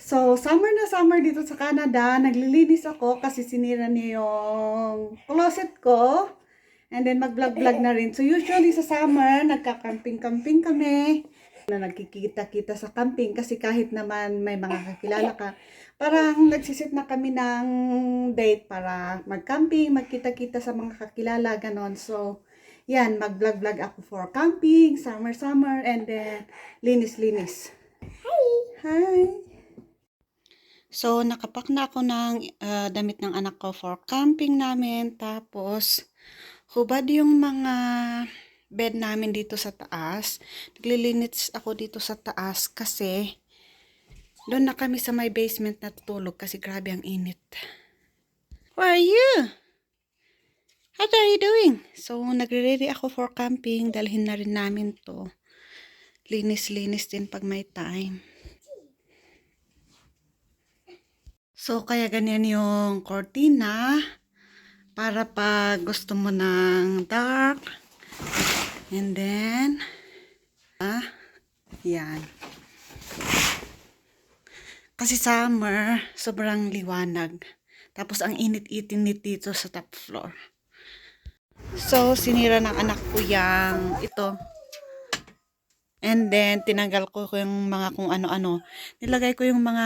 So, summer na summer dito sa Canada. Naglilinis ako kasi sinira niya yung closet ko. And then, mag-vlog-vlog na rin. So, usually sa summer, nagka-camping-camping kami. Na nagkikita-kita sa camping kasi kahit naman may mga kakilala ka, parang nagsisit na kami ng date para mag-camping, magkita-kita sa mga kakilala, ganon. So, yan, mag-vlog-vlog ako for camping, summer-summer, and then linis-linis. Hi! So, nakapak na ako ng damit ng anak ko for camping namin. Tapos, hubad yung mga bed namin dito sa taas. Naglilinis ako dito sa taas kasi doon na kami sa may basement natutulog kasi grabe ang init. Where are you? What are you doing? So, nagre-ready ako for camping. Dalhin na rin namin to. Linis-linis din pag may time. So, kaya ganyan yung cortina para pag gusto mo ng dark. And then, yan. Kasi summer, sobrang liwanag. Tapos, ang init-init dito sa top floor. So, sinira ng anak ko yung ito. And then, tinanggal ko yung mga kung ano-ano. Nilagay ko yung mga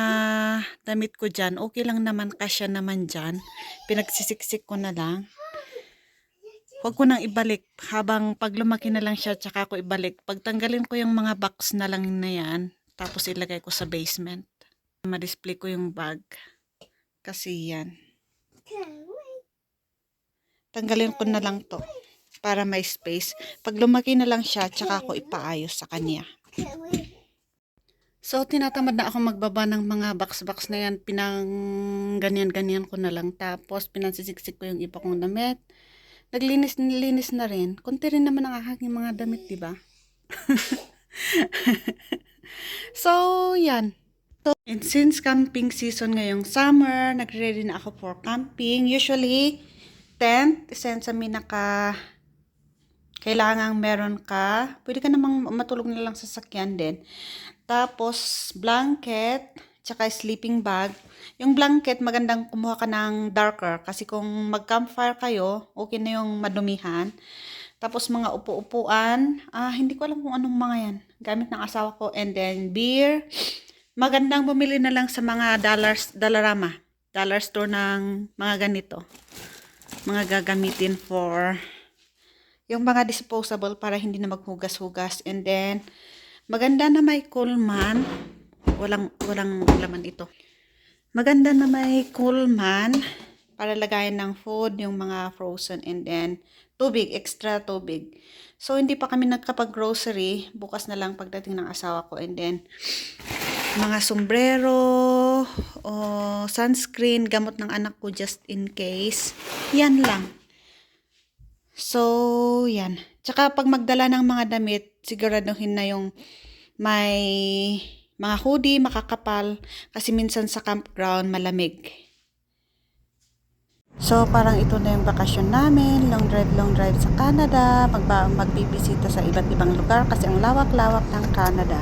damit ko dyan. Okay lang naman, kasya naman dyan. Pinagsisiksik ko na lang. Huwag ko nang ibalik. Habang pag lumaki na lang siya, tsaka ko ibalik. Pagtanggalin ko yung mga box na lang na yan. Tapos ilagay ko sa basement. Ma-display ko yung bag. Kasi yan. Tanggalin ko na lang to. Para may space. Pag lumaki na lang siya, tsaka ako ipaayos sa kanya. So, tinatamad na ako magbaba ng mga box-box na yan. Ganyan-ganyan ko na lang. Tapos, pinansisiksik ko yung iba kong damit. Naglinis na rin. Kunti rin naman ang aking mga damit, diba? So, yan. And since camping season ngayong summer, nagre-ready na ako for camping. Usually, tent, essential kailangang meron ka. Pwede ka namang matulog na lang sa sakyan din. Tapos, blanket, tsaka sleeping bag. Yung blanket, magandang kumuha ka ng darker. Kasi kung mag-campfire kayo, okay na yung madumihan. Tapos, mga upo-upuan. Hindi ko alam kung anong mga yan. Gamit ng asawa ko. And then, beer. Magandang bumili na lang sa mga Dollarama. Dollar store ng mga ganito. Mga gagamitin for yung mga disposable para hindi na maghugas-hugas. And then, maganda na may Coleman. Walang laman ito. Maganda na may Coleman para lagayan ng food, yung mga frozen. And then, tubig, extra tubig. So, hindi pa kami nagkapag-grocery. Bukas na lang pagdating ng asawa ko. And then, mga sombrero, sunscreen, gamot ng anak ko just in case. Yan lang. So, yan. Tsaka pag magdala ng mga damit, siguraduhin na yung may mga hoodie, makakapal. Kasi minsan sa campground, malamig. So, parang ito na yung bakasyon namin. Long drive sa Canada. Magbibisita sa iba't ibang lugar kasi ang lawak-lawak ng Canada.